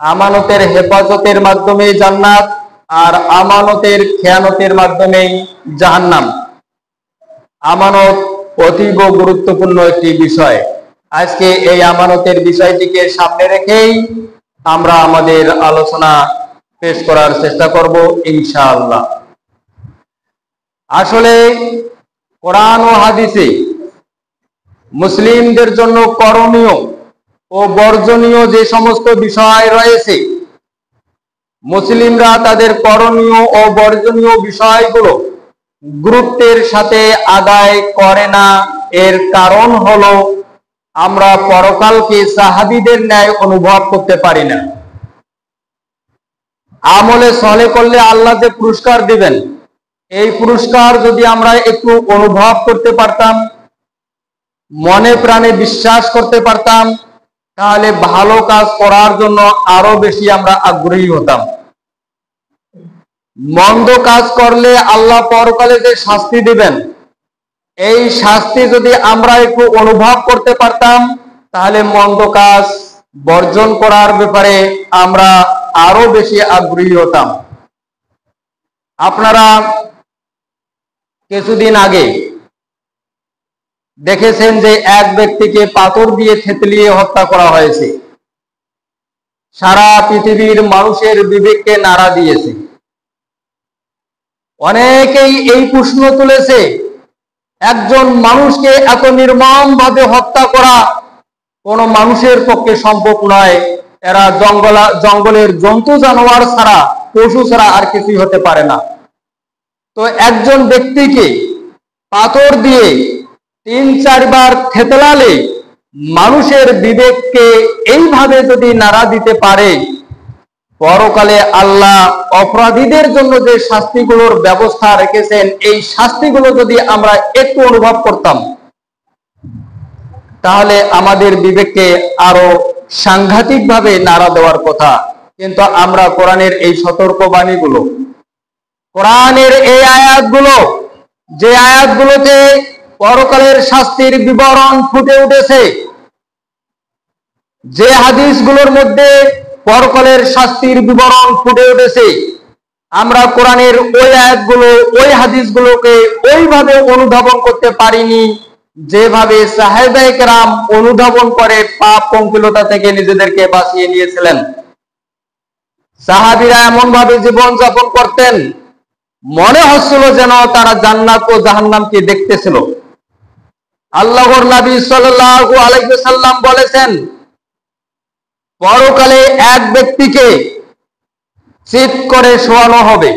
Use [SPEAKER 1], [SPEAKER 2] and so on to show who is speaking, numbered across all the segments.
[SPEAKER 1] আমানতের হেফাজতের মাধ্যমে জান্নাত, আর আমানতের খেয়ানতের মাধ্যমে জাহান্নাম। আমানত অতীব গুরুত্বপূর্ণ একটি বিষয়। আজকে এই আমানতের বিষয়টিকে সামনে রেখেই আমরা আমাদের আলোচনা পেশ করার চেষ্টা করব ইনশাআল্লাহ। আসলে কোরআন ও হাদিসে মুসলিমদের জন্য করণীয় ও বর্জনীয় যে সমস্ত বিষয় রয়েছে, মুসলিমরা তাদের করণীয় ও বর্জনীয় বিষয়গুলো গুরুত্বের সাথে আদায় করে না। এর কারণ হলো আমরা পরকালকে সাহাবীদের ন্যায় অনুভব করতে পারি না। আমলে সলে করলে আল্লাহ যে পুরস্কার দিবেন, এই পুরস্কার যদি আমরা একটু অনুভব করতে পারতাম, মনে প্রাণে বিশ্বাস করতে পারতাম, তাহলে ভালো কাজ করার জন্য আরো বেশি আমরা আগ্রহী হতাম। মন্দ কাজ করলে আল্লাহ পরকালে যে শাস্তি দিবেন, এই শাস্তি যদি আমরা একটু অনুভব করতে পারতাম, তাহলে মন্দ কাজ বর্জন করার ব্যাপারে আমরা আরো বেশি আগ্রহী হতাম। আপনারা কিছুদিন আগে দেখেছেন যে এক ব্যক্তিকে পাথর দিয়ে থেতলিয়ে হত্যা করা হয়েছে। সারা পৃথিবীর মানুষের বিবেককে নাড়া দিয়েছে। অনেকেই এই প্রশ্ন তুলেছে, একজন মানুষকে এত নির্মমভাবে হত্যা করা কোন মানুষের পক্ষে সম্ভব নয়। এরা জঙ্গলের জন্তু জানোয়ার ছাড়া, পশু ছাড়া আর কিছুই হতে পারে না। তো একজন ব্যক্তিকে পাথর দিয়ে ৩-৪ বার থেতলালে মানুষের বিবেককে এইভাবে যদি নাড়া দিতে পারে, পরকালে আল্লাহ অপরাধীদের জন্য যে শাস্তিগুলোর ব্যবস্থা রেখেছেন, এই শাস্তিগুলো যদি আমরা একটু অনুভব করতাম, তাহলে আমাদের বিবেককে আরো সাংঘাতিকভাবে নাড়া দেওয়ার কথা। কিন্তু আমরা কোরআনের এই সতর্কবাণীগুলো, কোরআনের এই আয়াতগুলো, যে আয়াতগুলোতে পরকালের শাস্তির বিবরণ ফুটে উঠেছে, যে হাদিসগুলোর মধ্যে পরকালের শাস্তির বিবরণ ফুটে উঠেছে, আমরা কোরআনের ওই আয়াতগুলো, ওই হাদিসগুলোকে ওইভাবে অনুধাবন করতে পারিনি যেভাবে সাহাবায়ে কেরাম অনুধাবন করে পাপ পঙ্কিলতা থেকে নিজেদেরকে বাঁচিয়ে নিয়েছিলেন। সাহাবীরা এমন ভাবে জীবন যাপন করতেন, মনে হচ্ছিল যেন তারা জান্নাত ও জাহান্নামকে দেখতেছিল। আল্লাহর নবী সাল্লাল্লাহু আলাইহি ওয়াসাল্লাম বলেছেন, পরকালে এক ব্যক্তিকে চিৎ করে শোয়ানো হবে।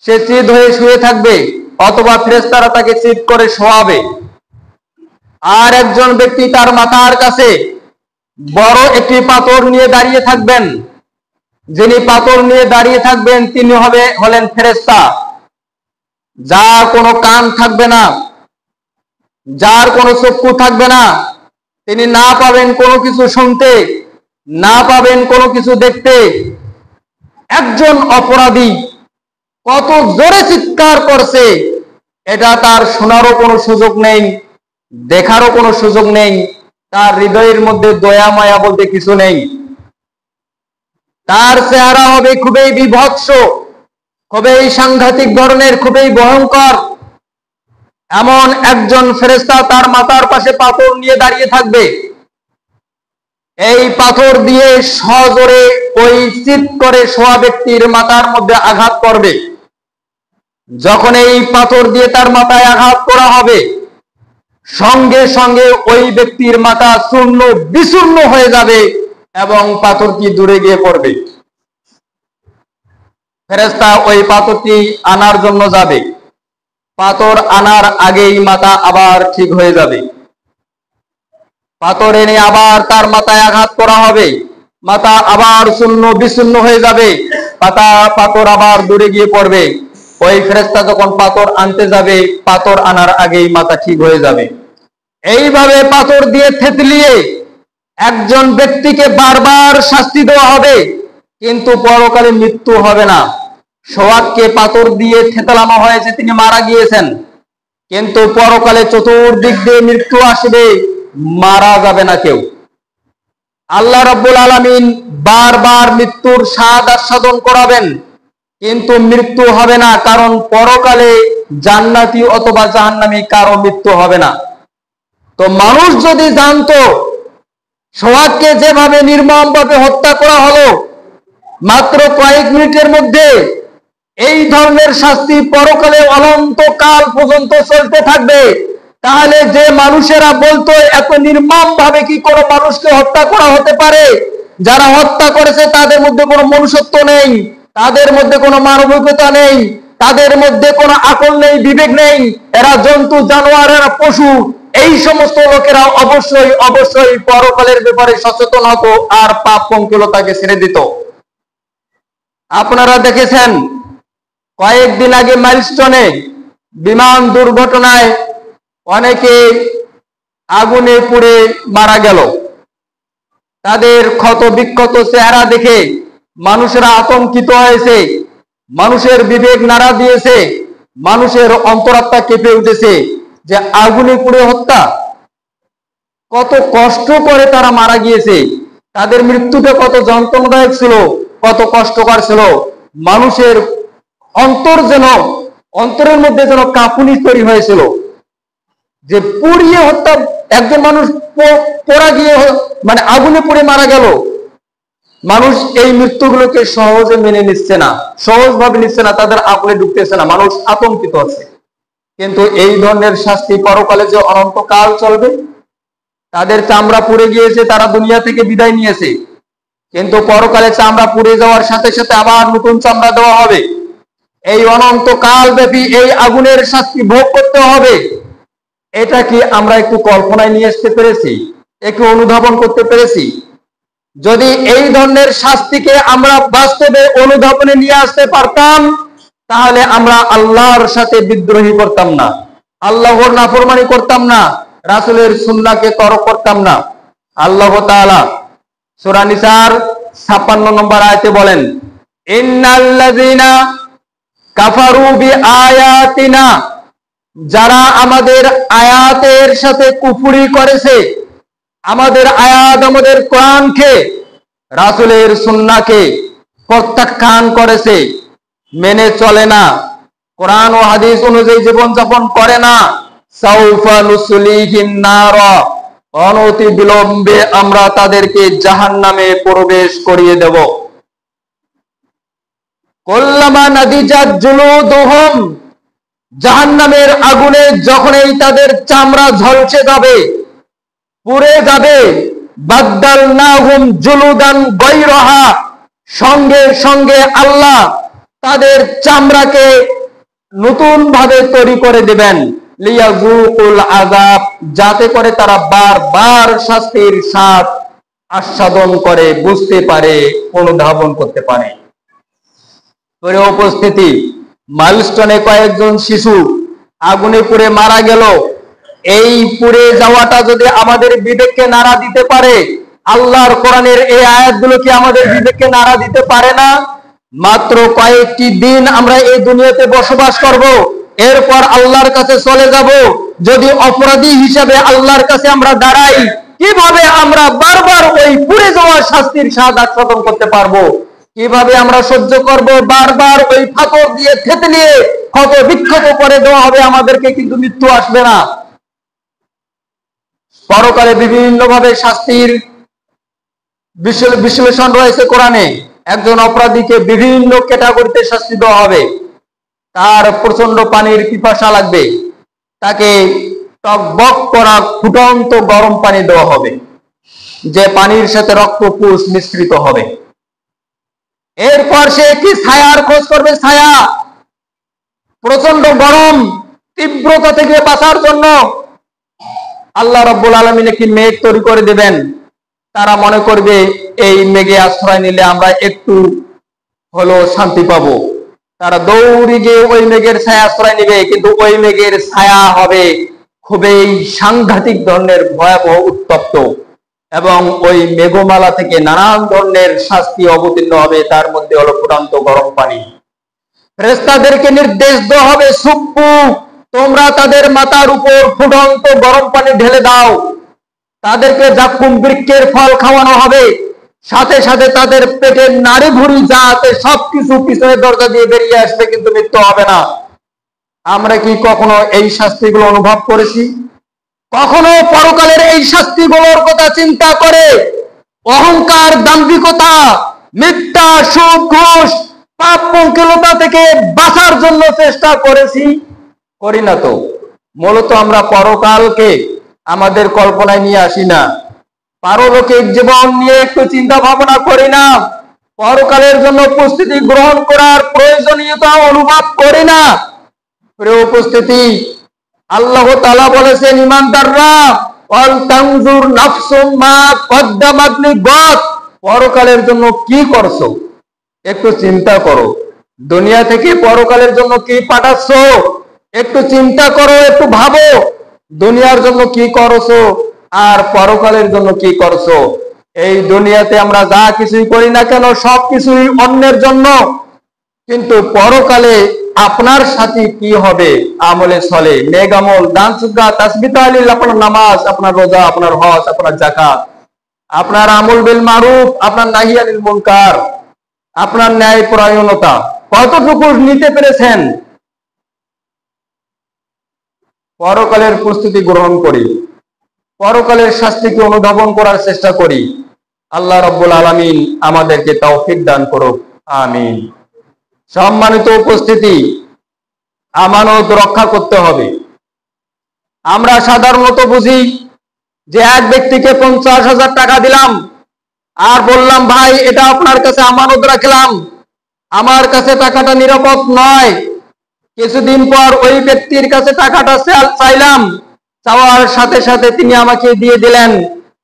[SPEAKER 1] সে চিৎ হয়ে শুয়ে থাকবে, অথবা ফেরেশতারা তাকে চিৎ করে শোয়াবে। আর একজন ব্যক্তি তার মাথার কাছে বড় একটি পাথর নিয়ে দাঁড়িয়ে থাকবেন। যিনি পাথর নিয়ে দাঁড়িয়ে থাকবেন তিনি হলেন ফেরেশতা, যার কোনো কান থাকবে না, যার কোনো চক্ষু থাকবে না। তিনি না পাবেন কোনো কিছু শুনতে, না পাবেন কোনো কিছু দেখতে। একজন অপরাধী কত জোরে চিৎকার করছে, এটা তার শোনারও কোনো সুযোগ নেই, দেখারও কোনো সুযোগ নেই। তার হৃদয়ের মধ্যে দয়া মায়া বলতে কিছু নেই। তার চেহারা হবে খুবই বিভৎস, খুবই সাংঘাতিক ধরনের, খুবই ভয়ঙ্কর। এমন একজন ফেরেশতা তার মাথার পাশে পাথর নিয়ে দাঁড়িয়ে থাকবে। এই পাথর দিয়ে সজোরে ওই চিৎ করে শোয়া ব্যক্তির মাথার মধ্যে আঘাত করবে। যখন এই পাথর দিয়ে তার মাথায় আঘাত করা হবে, সঙ্গে সঙ্গে ওই ব্যক্তির মাথা চূর্ণ বিচূর্ণ হয়ে যাবে এবং পাথরটি দূরে গিয়ে পড়বে। ফেরেশতা ওই পাথরটি আনার জন্য যাবে। পাথর আনার আগেই মাথা আবার ঠিক হয়ে যাবে। পাথর এনে আবার তার মাথায় আঘাত করা হবে, মাথা আবার চূর্ণ বিচূর্ণ হয়ে যাবে, পাথর আবার দূরে গিয়ে পড়বে। ওই ফেরেশতা যখন পাথর আনতে যাবে, পাথর আনার আগেই মাথা ঠিক হয়ে যাবে। এইভাবে পাথর দিয়ে থেতলিয়ে একজন ব্যক্তিকে বারবার শাস্তি দেওয়া হবে, কিন্তু পরকালে মৃত্যু হবে না। সোহাগকে পাথর দিয়ে থেতলানো হয়েছে, তিনি মারা গিয়েছেন, কিন্তু পরকালে চতুর্দিক দিয়ে মৃত্যু আসবে, মারা যাবে না কেউ। আল্লাহ রাব্বুল আলামিন বারবার মৃত্যুর স্বাদ আস্বাদন করাবেন, কিন্তু মৃত্যু হবে না, কারণ পরকালে জান্নাতি অথবা জাহান্নামী কারো মৃত্যু হবে না। তো মানুষ যদি জানতো সোহাগকে যেভাবে নির্মমভাবে হত্যা করা হলো মাত্র কয়েক মিনিটের মধ্যে, এই ধরনের শাস্তি পরকালে অনন্তকাল পর্যন্ত চলতে থাকবে, তাহলে যে মানুষেরা বলতো এত নির্মম ভাবে কি কোনো মানুষকে হত্যা করা হতে পারে, যারা হত্যা করেছে তাদের মধ্যে কোনো মনুষ্যত্ব নেই, তাদের মধ্যে কোনো মানবিকতা নেই, তাদের মধ্যে কোনো আকল নেই, বিবেক নেই, এরা জন্তু জানোয়ার, এরা পশু, এই সমস্ত লোকেরা অবশ্যই অবশ্যই পরকালের ব্যাপারে সচেতন হতো আর পাপ পঙ্কিলতাকে ছেড়ে দিত। আপনারা দেখেছেন কয়েকদিন আগে মাইলস্টোনে বিমান দুর্ঘটনায় অনেকে আগুনে পুড়ে মারা গেল। তাদের ক্ষত বিক্ষত চেহারা দেখে মানুষেরা আতঙ্কিত হয়েছে, মানুষের বিবেক নাড়া দিয়েছে, মানুষের অন্তরাত্মা কেঁপে উঠেছে যে আগুনে পুড়ে হত্যা, কত কষ্ট করে তারা মারা গিয়েছে, তাদের মৃত্যুটা কত যন্ত্রণাদায়ক ছিল, কত কষ্টকর ছিল। মানুষের অন্তরের মধ্যে যেন কাঁপুনি তৈরি হয়েছিল যে পুড়িয়ে হত্যা, একজন মানুষ পোড়া গিয়ে মানে আগুনে পুড়ে মারা গেল। মানুষ এই মৃত্যুগুলোকে সহজে মেনে নিচ্ছে না, সহজভাবে নিচ্ছে না, তাদের আকলে ঢুকতেছে না, মানুষ আতঙ্কিত আছে। কিন্তু এই ধরনের শাস্তি পরকালে যে অনন্তকাল চলবে, তাদের চামড়া পুড়ে গিয়েছে, তারা দুনিয়া থেকে বিদায় নিয়েছে, কিন্তু পরকালে চামড়া পুড়ে যাওয়ার সাথে সাথে আবার নতুন চামড়া দেওয়া হবে। এই অনন্তকাল ব্যাপী এই আগুনের শাস্তি ভোগ করতে হবে। এটা কি আমরা একটু কল্পনায় নিয়ে আসতে পেরেছি, একটু অনুধাবন করতে পেরেছি? যদি এই ধরনের শাস্তিকে আমরা বাস্তবে অনুধাবনে নিয়ে আসতে পারতাম, তাহলে আমরা আল্লাহর সাথে বিদ্রোহী করতাম না, আল্লাহর নাফরমানি করতাম না, রাসূলের সুন্নাহকে তরক করতাম না। আল্লাহ তাআলা সূরা নিসার 56 নম্বর আয়াতে বলেন, ইন্নাল্লাযীনা কাফারু বিআয়াতিনা, যারা আমাদের আয়াতের সাথে কুফরি করেছে, আমাদের আয়াত, আমাদের কোরআনকে, রাসূলের সুন্নাহকে প্রত্যাখ্যান করেছে, মেনে চলে না, কোরআন ও হাদিস অনুযায়ী জীবনযাপন করে না, সাউফা নুসলিহিন নার, অনতি বিলম্বে আমরা তাদেরকে জাহান্নামে প্রবেশ করিয়ে দেব। কুল্লামা নাদিজাত জুলুদুহুম, জাহান্নামের আগুনে যখনই তাদের চামড়া ঝলসে যাবে, পুড়ে যাবে, বাদদালনাহুম জুলুদান গায়রাহা, সঙ্গে সঙ্গে আল্লাহ তাদের চামড়াকে নতুন ভাবে তৈরি করে দিবেন, লিয়াযুকুল আযাব, যাতে করে তারা বারবার শাস্তির স্বাদ আস্বাদন করে, বুঝতে পারে, অনুধাবন করতে পারে। উপস্থিতি, মাইলস্টোনে কয়েকজন শিশু আগুনে পুড়ে মারা গেল। এই পুড়ে যাওয়াটা যদি আমাদের বিবেককে নাড়া দিতে পারে, আল্লাহর কোরআনের এই আয়াতগুলো কি আমাদের বিবেককে নাড়া দিতে পারে না? মাত্র কয়েকটি দিন আমরা এই দুনিয়াতে বসবাস করব, এরপর আল্লাহর কাছে চলে যাব। যদি অপরাধী হিসাবে আল্লাহর কাছে আমরা দাঁড়াই, কিভাবে আমরা বারবার ওই পুড়ে যাওয়া শাস্তির স্বাদ আস্বাদন করতে পারবো? কিভাবে আমরা সহ্য করব? বারবার ওই ফাতর দিয়ে থেতলিয়ে ক্ষত বিক্ষত করে দেওয়া হবে আমাদেরকে, কিন্তু মৃত্যু আসবে না। পরকালে বিভিন্ন ভাবে শাস্তির বিশ্লেষণ রয়েছে কোরআনে। একজন অপরাধীকে বিভিন্ন ক্যাটাগরিতে শাস্তি দেওয়া হবে। তার প্রচন্ড পানির পিপাসা লাগবে, তাকে টকবক করা ফুটন্ত গরম পানি দেওয়া হবে, যে পানির সাথে রক্তপুষ মিশ্রিত হবে। এরপর সে কি ছায়ার খোঁজ করবে, ছায়া, প্রচন্ড গরম তীব্রতা থেকে বাঁচার জন্য আল্লাহ রাব্বুল আলামিন একটি মেঘ তৈরি করে দিবেন। তারা মনে করবে এই মেঘে আশ্রয় নিলে আমরা একটু হলো শান্তি পাবো। তারা দৌড়ে গিয়ে ওই মেঘের ছায়া আশ্রয় নিবে, কিন্তু ওই মেঘের ছায়া হবে খুবই সাংঘাতিক ধরনের ভয়াবহ, উত্তপ্ত, এবং ওই মেঘমালা থেকে নানান ধরনের শাস্তি অবতীর্ণ হবে। তার মধ্যে হলো ফুটন্ত গরম পানি। ফেরেশতাদেরকে নির্দেশ দেওয়া হবে, সুব্বু, তোমরা তাদের মাথার উপর ফুটন্ত গরম পানি ঢেলে দাও। তাদেরকে জাক্কুম বৃক্ষের ফল খাওয়ানো হবে, সাথে সাথে তাদের পেটের নাড়ি ভুঁড়ি যা আছে সবকিছু পিছনের দরজা দিয়ে বেরিয়ে আসবে, কিন্তু মৃত্যু হবে না। আমরা কি কখনো এই শাস্তিগুলো অনুভব করেছি? কখনো পরকালের এই শাস্তিগুলোর কথা চিন্তা করে অহংকার, দাম্ভিকতা, মিথ্যা, সুদ, ঘুষ, পাপ পঙ্কিলতা থেকে বাঁচার জন্য চেষ্টা করেছি? করি না তো। মূলত আমরা পরকালকে আমাদের কল্পনায় নিয়ে আসি না, পারলৌকিক জীবন নিয়ে একটু চিন্তা ভাবনা করি না, পরকালের জন্য প্রস্তুতি গ্রহণ করার প্রয়োজনীয়তা অনুভব করি না। প্রিয় উপস্থিতি, আল্লাহ তাআলা বলেছেন ঈমানদাররা ওয়াল তানজুর নাফসুম মা কদ্দামাত লিগাদ, পরকালের জন্য কি করছো একটু চিন্তা করো। দুনিয়া থেকে পরকালের জন্য কি পাঠাচ্ছো একটু চিন্তা করো, একটু ভাবো দুনিয়ার জন্য কি করছো আর পরকালের জন্য কি করছো। এই দুনিয়াতে আমরা যা কিছুই করি না কেন সবকিছুই অন্যের জন্য, কিন্তু পরকালে আপনার সাথে কি হবে? আমলে চলে, নেক আমল, দান সদকা, তাসবিহ তাহলিল, আপনার নামাজ, আপনার রোজা, আপনার হজ, আপনার যাকাত, আপনার আমল বিল মারুফ, আপনার নাহি আনিল মুনকার, আপনার ন্যায় পরায়ণতা কতটুকু নিতে পেরেছেন? পরকালের প্রস্তুতি গ্রহণ করি, পরকালের শাস্তিকে অনুধাবন করার চেষ্টা করি। আল্লাহ রাব্বুল আলামিন আমাদেরকে তৌফিক দান করুক, আমিন। সম্মানিত উপস্থিতি, আমানত রক্ষা করতে হবে। আমরা সাধারণত বুঝি যে এক ব্যক্তিকে 50,000 টাকা দিলাম আর বললাম ভাই এটা আপনার কাছে আমানত রাখলাম, আমার কাছে টাকাটা নিরাপদ নয়। কিছুদিন পর ওই ব্যক্তির কাছে টাকাটা চাইলাম, চাওয়ার সাথে সাথে তিনি আমাকে দিয়ে দিলেন।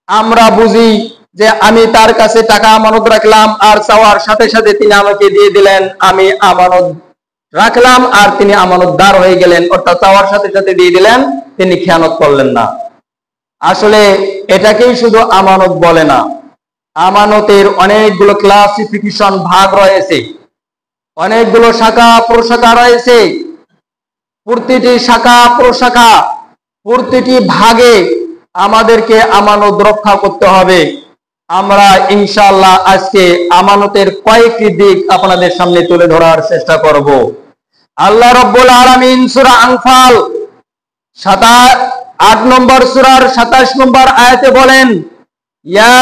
[SPEAKER 1] আমরা বুঝি যে আমি তার কাছে টাকা আমানত রাখলাম আর চাওয়ার সাথে সাথে তিনি আমাকে দিয়ে দিলেন, আমি আমানত রাখলাম আর তিনি আমানতদার হয়ে গেলেন, অর্থাৎ চাওয়ার সাথে সাথে দিয়ে দিলেন, তিনি খেয়ানত করলেন না। আসলে এটাকেই শুধু আমানত বলে না, আমানতের অনেকগুলো ক্লাসিফিকেশন ভাগ রয়েছে, অনেকগুলো শাখা প্রশাখা রয়েছে। প্রতিটি শাখা প্রশাখা, প্রতিটি ভাগে আমাদেরকে আমানত রক্ষা করতে হবে। আমরা ইনশাআল্লাহ আজকে আমানতের কয়েকটি দিক আপনাদের সামনে তুলে ধরার চেষ্টা করব। আল্লাহ রাব্বুল আলামিন সূরা আনফাল 8 নম্বর সূরার 27 নম্বর আয়াতে বলেন, ইয়া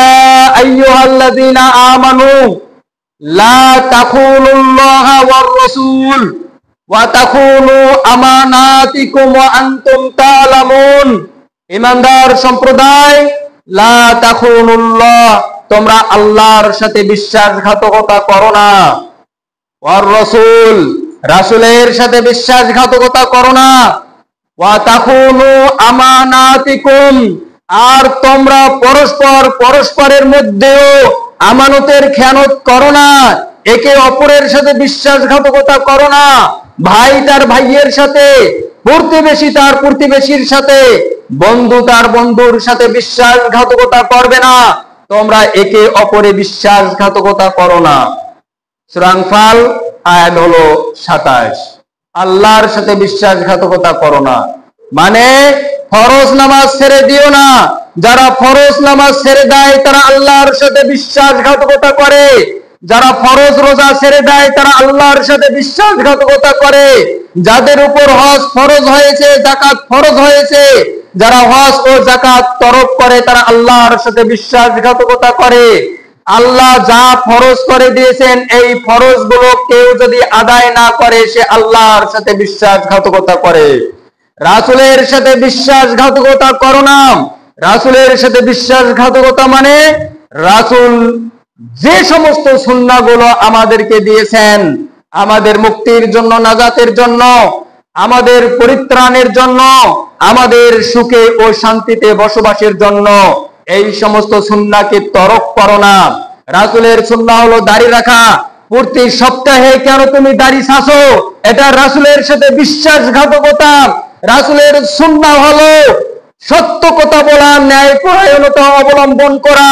[SPEAKER 1] আইয়ুহাল্লাযীনা আমানু লা তাখুনুল্লাহা ওয়ার রাসূল ওয়া তাখুনু আমানাতিকুম ওয়া আনতুম তা'লামুন। ঈমানদার সম্প্রদায়, লা তাখুনুল্লাহ, তোমরা আল্লাহর সাথে বিশ্বাসঘাতকতা করো না, ওয়ার রাসূল, রাসূলের সাথে বিশ্বাসঘাতকতা করো না, ওয়া তাখুনু আমানাতিকুম, আর তোমরা পরস্পরের মধ্যেও আমানতের খেয়ানত করো না, একে অপরের সাথে বিশ্বাসঘাতকতা করো না। ভাই তার ভাইয়ের সাথে, প্রতিবেশী তার প্রতিবেশীর সাথে, বন্ধু তার বন্ধুর সাথে বিশ্বাসঘাতকতা করবে না। তোমরা একে অপরে বিশ্বাসঘাতকতা করো না। সূরা আনফাল আয়াত হলো 27। আল্লাহর সাথে বিশ্বাসঘাতকতা করো না মানে ফরজ নামাজ ছেড়ে দিও না। যারা ফরজ নামাজ ছেড়ে দেয় তারা আল্লাহর সাথে বিশ্বাসঘাতকতা করে, যারা ফরজ রোজা ছেড়ে দেয় তারা আল্লাহর সাথে বিশ্বাসঘাতকতা করে, যাদের উপর হজ ফরজ হয়েছে, যাকাত ফরজ হয়েছে, যারা হজ ও যাকাত তরক করে তারা আল্লাহর সাথে বিশ্বাসঘাতকতা করে। আল্লাহ যা ফরজ করে দিয়েছেন এই ফরজ গুলো কেউ যদি আদায় না করে সে আল্লাহর সাথে বিশ্বাসঘাতকতা করে। রাসূলের সাথে বিশ্বাসঘাতকতা করো না। রাসূলের সাথে বিশ্বাসঘাতকতা মানে রাসূল যে সমস্ত সুন্নাহগুলো আমাদেরকে দিয়েছেন আমাদের মুক্তির জন্য, নাজাতের জন্য, আমাদের পরিত্রাণের জন্য, আমাদের সুখে ও শান্তিতে বসবাসের জন্য, এই সমস্ত সুন্নাহকে তরক করো না। রাসূলের সুন্নাহ হলো দাড়ি রাখা। প্রতি সপ্তাহে কেন তুমি দাড়ি ছাছো? এটা রাসূলের সাথে বিশ্বাসঘাতকতা। রাসূলের সুন্নাহ হলো সত্য কথা বলা, ন্যায় পরায়ণতা অবলম্বন করা,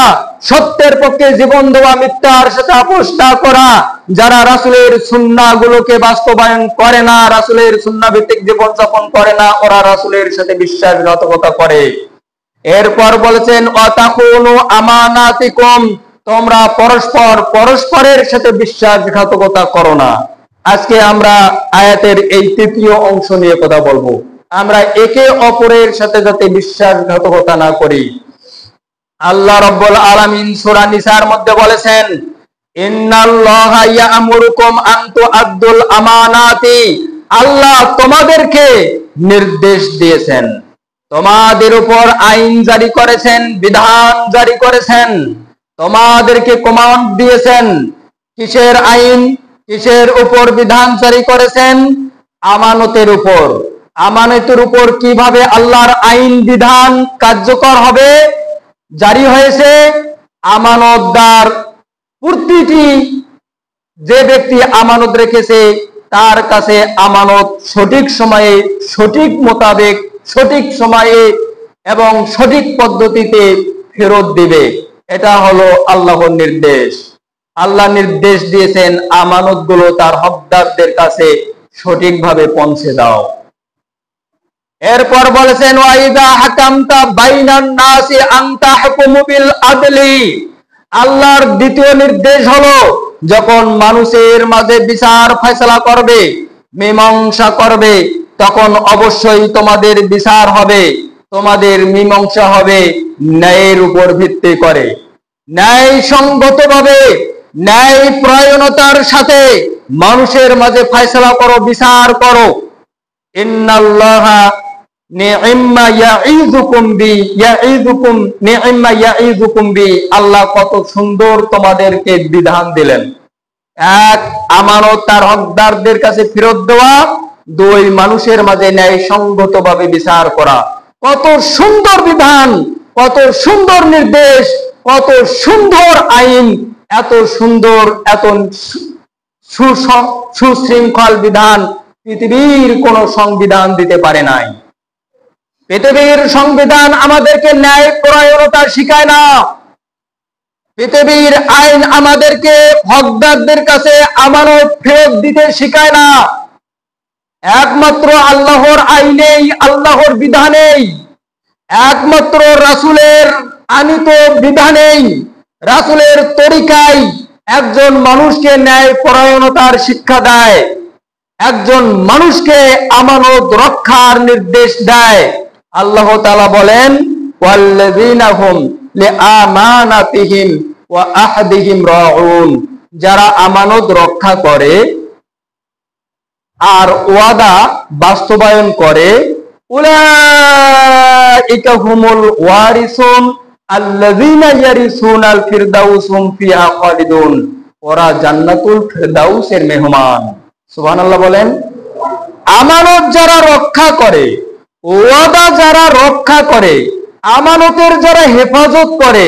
[SPEAKER 1] সত্যের পক্ষে জীবন দেওয়া, মিথ্যার সাথে আপোষ না করা। যারা রাসূলের সুন্নাহগুলোকে বাস্তবায়ন করে না, রাসূলের সুন্নাহ ভিত্তিক জীবন যাপন করে না, ওরা রাসূলের সাথে বিশ্বাসঘাতকতা করে। এরপর বলেছেন ওয়াতাকুনু আমানাতিকুম, তোমরা পরস্পরের সাথে বিশ্বাসঘাতকতা করো না। আজকে আমরা আয়াতের এই তৃতীয় অংশ নিয়ে কথা বলবো। আমরা একে অপরের সাথে যাতে বিশ্বাসঘাতকতা না করি। আল্লাহ রাব্বুল আলামিন সূরা নিসার মধ্যে বলেছেন, ইন্নাল্লাহা ইয়া'মুরুকুম আন তু'আদ্দুল আমানাতি, আল্লাহ তোমাদেরকে নির্দেশ দিয়েছেন, তোমাদের উপর আইন জারি করেছেন, বিধান জারি করেছেন, তোমাদেরকে কমান্ড দিয়েছেন। কিসের আইন, কিসের উপর বিধান জারি করেছেন? আমানতের উপর। আমানতের উপর কিভাবে আল্লাহর আইন বিধান কার্যকর হবে জারি হয়েছে? আমানতদার প্রতিটি যে ব্যক্তি আমানত রেখেছে তার কাছে আমানত সঠিক সময়ে, সঠিক মোতাবেক, সঠিক সময়ে এবং সঠিক পদ্ধতিতে ফেরত দিবে। এটা হলো আল্লাহর নির্দেশ। আল্লাহ নির্দেশ দিয়েছেন আমানতগুলো তার হকদারদের কাছে সঠিকভাবে পৌঁছে দাও। এরপর বলেছেন ওয়াইদা হাকামতা বাইনান নাসি আন তাহকুমু বিল আদলি, আল্লাহর দ্বিতীয় নির্দেশ হলো যখন মানুষের মাঝে বিচার ফয়সালা করবে, মীমাংসা করবে, তখন অবশ্যই তোমাদের বিচার হবে, তোমাদের মীমাংসা হবে ন্যায়ের উপর ভিত্তি করে, ন্যায় সঙ্গতভাবে, ন্যায় পরায়ণতার সাথে মানুষের মাঝে ফয়সালা করো, বিচার করো। ইন্নাল্লাহা নি'ম্মা ইয়া'iযুকুম বি, আল্লাহ কত সুন্দর তোমাদেরকে বিধান দিলেন। এক, আমানত তার হকদারদের কাছে ফেরত দেওয়া। দুই, মানুষের মাঝে ন্যায় সঙ্গতভাবে বিচার করা। কত সুন্দর বিধান, কত সুন্দর নির্দেশ, কত সুন্দর আইন, এত সুন্দর, এত সুশৃঙ্খল বিধান পৃথিবীর কোন সংবিধান দিতে পারে নাই। পৃথিবীর সংবিধান আমাদেরকে ন্যায় পরায়ণতা শিখায় না। পৃথিবীর আইন আমাদেরকে হকদারদের কাছে আমানত ফেরত দিতে শিখায় না। একমাত্র আল্লাহর আইনেই, আল্লাহর বিধানেই, একমাত্র রাসূলের আনিত বিধানেই, রাসূলের তরিকায় একজন মানুষকে ন্যায় পরায়ণতার শিক্ষা দেয়, একজন মানুষকে আমানত রক্ষার নির্দেশ দেয়। আল্লাহ তাআলা বলেন ওয়াল্লাযীনা হুম লিআমানাতিহিম ওয়া আহদিহিম রাউন, যারা আমানত রক্ষা করে আর ওয়াদা বাস্তবায়ন করে, উলাইকা হুমুল ওয়ারিসুন আল্লাযীনা ইয়ারিসুনাল ফিরদাউস হুম ফিহা খালিদুন, ওরা জান্নাতুল ফিরদাউসের মেহমান। সুবহানাল্লাহ বলেন। আমানত যারা রক্ষা করে, ওয়াদা যারা রক্ষা করে, আমানতের যারা হেফাজত করে,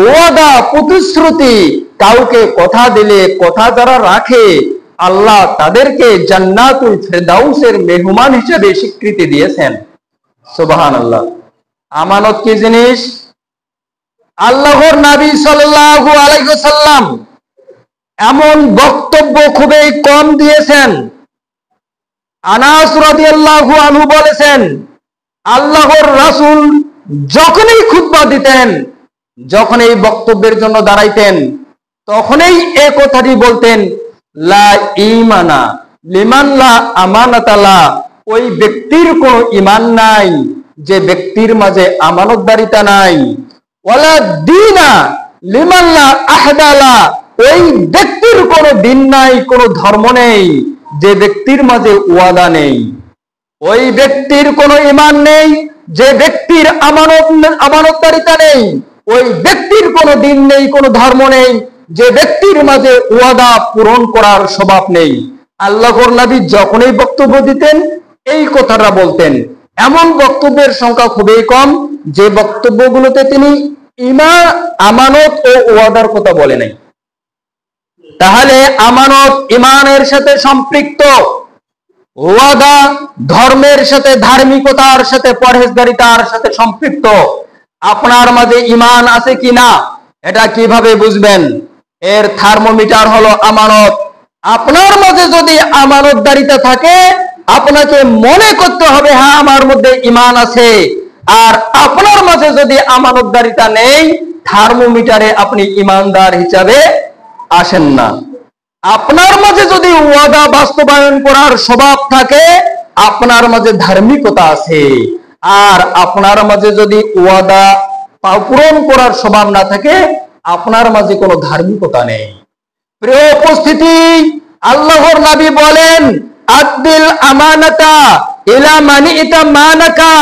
[SPEAKER 1] ওয়াদা প্রতিশ্রুতি, কাউকে কথা দিলে কথা যারা রাখে, আল্লাহ তাদেরকে জান্নাতুল ফিরদাউসের মেহমান হিসেবে স্বীকৃতি দিয়েছেন। সুবহানাল্লাহ। আমানত কি জিনিস? আল্লাহর নবী সাল্লাল্লাহু আলাইহি ওয়াসাল্লাম এমন বক্তব্য খুবই কম দিয়েছেন। আনাস রাদিয়াল্লাহু আনহু বলেছেন, আল্লাহর রাসূল যখনই খুতবা দিতেন, যখন এই বক্তব্যের জন্য দাঁড়াইতেন, তখনই এই কথাটি বলতেন, লা ঈমানা লিমান লা আমানাতা লা, ওই ব্যক্তির কোনো ঈমান নাই যে ব্যক্তির মাঝে আমানতদারিতা নাই। ওয়ালা দীনা লিমান লা আহদা লা, ওই ব্যক্তির কোনো দিন নাই, কোনো ধর্ম নেই যে ব্যক্তির মাঝে ওয়াদা নেই। ওই ব্যক্তির কোনো ঈমান নেই যে ব্যক্তির আমানতদারিতা নেই। ওই ব্যক্তির কোনো দিন নেই, কোনো ধর্ম নেই যে ব্যক্তির মাঝে ওয়াদা পূরণ করার স্বভাব নেই। আল্লাহর নবী যখনই বক্তব্য দিতেন এই কথাটা বলতেন। এমন বক্তব্যের সংখ্যা খুবই কম যে বক্তব্যগুলোতে তিনি আমানত ও ওয়াদার কথা বলে নাই। তাহলে আমানত ঈমানের সাথে সম্পৃক্ত, ওয়াদা ধর্মের সাথে, ধার্মিকতার সাথে, পরহেজগারিতার সাথে সম্পৃক্ত। আপনার মাঝে ঈমান আছে কিনা এটা কিভাবে বুঝবেন? এর থার্মোমিটার হলো আমানত। আপনার মাঝে যদি আমানতদারিতা থাকে, আপনাকে মনে করতে হবে হ্যাঁ আমার মধ্যে ঈমান আছে। আর আপনার মাঝে যদি আমানতদারিতা নেই, থার্মোমিটারে আপনি ইমানদার হিসাবে আসেন না। আপনার মাঝে যদি ওয়াদা বাস্তবায়ন করার স্বভাব থাকে, আপনার মাঝে ধার্মিকতা আছে। আর আপনার মাঝে যদি ওয়াদা পূরণ করার স্বভাব না থাকে, আপনার মাঝে কোনো ধার্মিকতা নেই। প্রিয় উপস্থিতি, আল্লাহর নবী বলেন, আদ্দিল আমানাতা ইলা মানি ইতা মানাকা।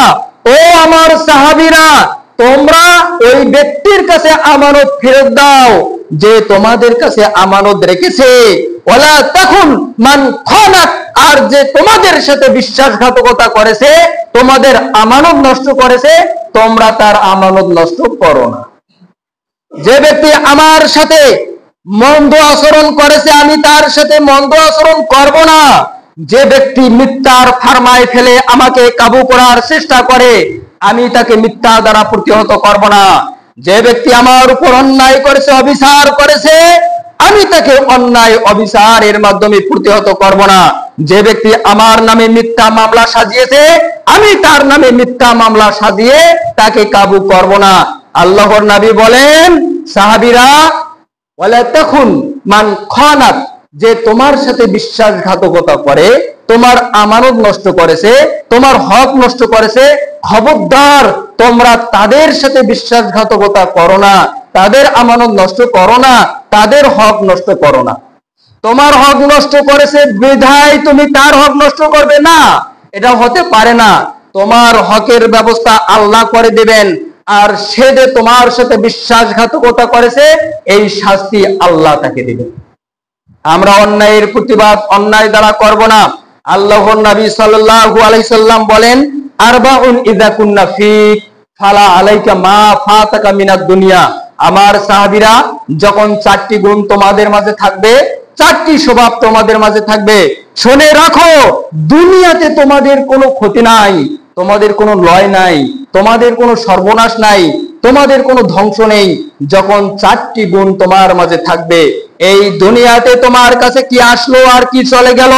[SPEAKER 1] ও আমার সাহাবীরা, তোমরা ওই ব্যক্তির কাছে আমানত ফেরত দাও যে তোমাদের কাছে আমানত রেখেছে। ওয়ালা তাকুন মান খানাক, আর যে তোমাদের সাথে বিশ্বাসঘাতকতা করেছে, তোমাদের আমানত নষ্ট করেছে, তোমরা তার আমানত নষ্ট করো না। যে ব্যক্তি আমার সাথে মন্দ আচরণ করেছে, আমি তার সাথে মন্দ আচরণ করব না। যে ব্যক্তি মিথ্যার ফারমায় ফেলে আমাকে কাবু করার চেষ্টা করে, আমি তাকে মিথ্যা দ্বারা প্রতিহত করব না। যে ব্যক্তি আমার উপর অন্যায় করেছে, অবিচার করেছে, আমি তাকে অন্যায় অবিচারের মাধ্যমে প্রতিহত করব না। যে ব্যক্তি আমার নামে মিথ্যা মামলা সাজিয়েছে, আমি তার নামে মিথ্যা মামলা সাজিয়ে তাকে কাবু করব না। আল্লাহর নবী বলেন, সাহাবীরা, ওয়ালা তাকুন মান খানাক, যে তোমার সাথে বিশ্বাসঘাতকতা করে, তোমার আমানত নষ্ট করেছে, তোমার হক নষ্ট করেছে, খবরদার তোমরা তাদের সাথে বিশ্বাসঘাতকতা করো না, তাদের আমানত নষ্ট করো না, তাদের হক নষ্ট করো না। তোমার হক নষ্ট করেছে বিধায় তুমি তার হক নষ্ট করবে না, এটা হতে পারে না। তোমার হকের ব্যবস্থা আল্লাহ করে দেবেন, আর সে যে তোমার সাথে বিশ্বাসঘাতকতা করেছে, এই শাস্তি আল্লাহ তাকে দিবেন। আমরা অন্যায়ের প্রতিবাদ অন্যায় দ্বারা করব না। আল্লাহর নবী সাল্লাল্লাহু আলাইহি সাল্লাম বলেন, আরবাউন ইযা কুন্না ফিক ফালা আলাইকা মা ফাতাকা মিনাদ দুনিয়া। আমার সাহাবীরা, যখন 4টি গুণ তোমাদের মাঝে থাকবে, 4টি স্বভাব তোমাদের মাঝে থাকবে, শুনে রাখো, দুনিয়াতে তোমাদের কোনো ক্ষতি নাই, তোমাদের কোনো লয় নাই, তোমাদের কোনো সর্বনাশ নাই, তোমাদের কোনো ধ্বংস নেই। যখন 4টি গুণ তোমার মাঝে থাকবে, এই দুনিয়াতে তোমার কাছে কি আসলো আর কি চলে গেল,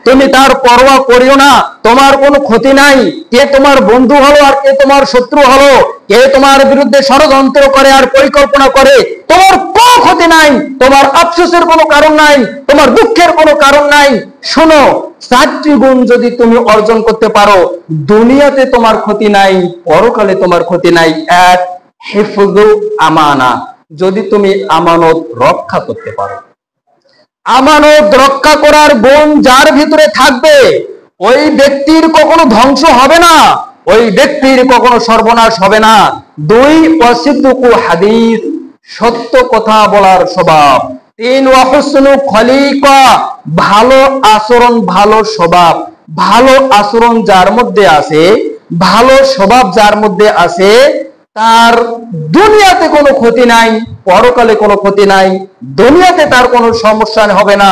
[SPEAKER 1] তুমি তার পরোয়া করিও না। তোমার কোনো ক্ষতি নাই, কে তোমার বন্ধু হলো আর কে তোমার শত্রু হলো, কে তোমার বিরুদ্ধে ষড়যন্ত্র করে আর পরিকল্পনা করে, তোমার কোনো ক্ষতি নাই, তোমার আফসোসের কোনো কারণ নাই, তোমার দুঃখের কোনো কারণ নাই। শোনো, 4টি গুণ যদি তুমি অর্জন করতে পারো, দুনিয়াতে তোমার ক্ষতি নাই, পরকালে তোমার ক্ষতি নাই। এক, হিফযু আমানা, যদি তুমি আমানত রক্ষা করতে পারো। আমানত রক্ষা করার গুণ যার ভিতরে থাকবে, ওই ব্যক্তির কখনো ধ্বংস হবে না, ওই ব্যক্তির কখনো সর্বনাশ হবে না। 2, ওয়াসিদকু হাদিস, সত্য কথা বলার স্বভাব। 3, ওয়াহুসনু খলিকা, ভালো আচরণ, ভালো স্বভাব। ভালো আচরণ যার মধ্যে আছে, ভালো স্বভাব যার মধ্যে আছে, তার দুনিয়াতে কোনো ক্ষতি নাই, পরকালে কোনো ক্ষতি নাই। দুনিয়াতে তার কোনো সমস্যা হবে না,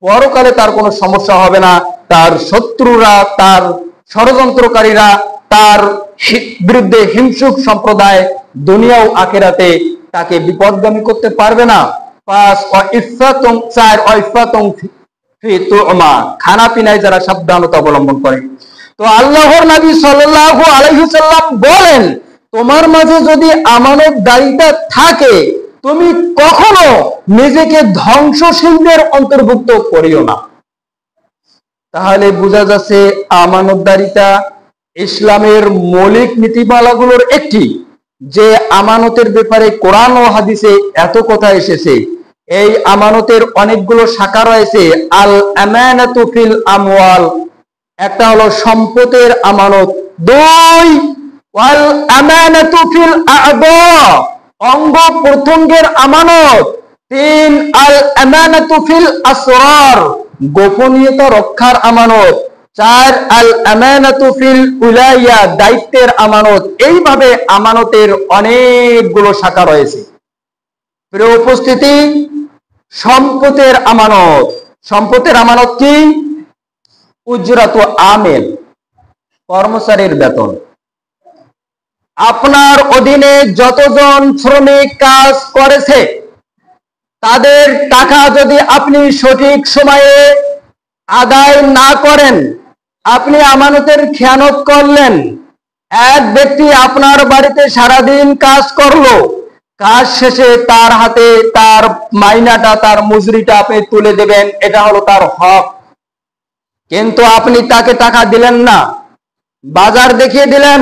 [SPEAKER 1] পরকালে তার কোনো সমস্যা হবে না। তার শত্রুরা, তার ষড়যন্ত্রকারীরা, তার বিরুদ্ধে হিংসুক সম্প্রদায় দুনিয়া ও আখিরাতে তাকে বিপদগামী করতে পারবে না। 5, ওয়াইফাতুন, 4, ওয়াইফাতুন ফি তুমা, খানা পিনায় যারা সাবধানতা অবলম্বন করে। তো আল্লাহর নবী সাল্লাল্লাহু আলাইহি সাল্লাম বলেন, তোমার মাঝে যদি আমানতদারিতা থাকে, তুমি কখনো নিজেকে ধ্বংসশীলদের অন্তর্ভুক্ত করিও না। তাহলে বোঝা যাচ্ছে আমানতদারিতা ইসলামের মৌলিক নীতিমালাগুলোর একটি, যে আমানতের ব্যাপারে কোরআন ও হাদিসে এত কথা এসেছে। এই আমানতের অনেকগুলো শাখা রয়েছে। আল আমানাতু ফিল আমওয়াল, একটা হলো সম্পদের আমানত। 2, ওয়াল আমানাতু ফিল আ'দা, অঙ্গ প্রত্যঙ্গের আমানত। 3, আল আমানাতু ফিল আসরার, গোপনীয়তা রক্ষার আমানত। 4, আল আমানাতু ফিল উলাইয়া, দায়িত্বের আমানত। এইভাবে আমানতের অনেকগুলো শাখা রয়েছে। প্রিয় উপস্থিতি, সম্পদের আমানত। সম্পদের আমানত কি? উজরাতু আমেল, কর্মচারীর বেতন। আপনার অধীনে যতজন শ্রমিক কাজ করেছে, তাদের টাকা যদি আপনি সঠিক সময়ে আদায় না করেন, আপনি আমানতের খেয়ানত করলেন, এক ব্যক্তি আপনার বাড়িতে সারাদিন কাজ করলো, কাজ শেষে তার হাতে তার মাইনাটা, তার মজুরিটা আপনি তুলে দেবেন, এটা হলো তার হক। কিন্তু আপনি তাকে টাকা দিলেন না, বাজার দেখিয়ে দিলেন,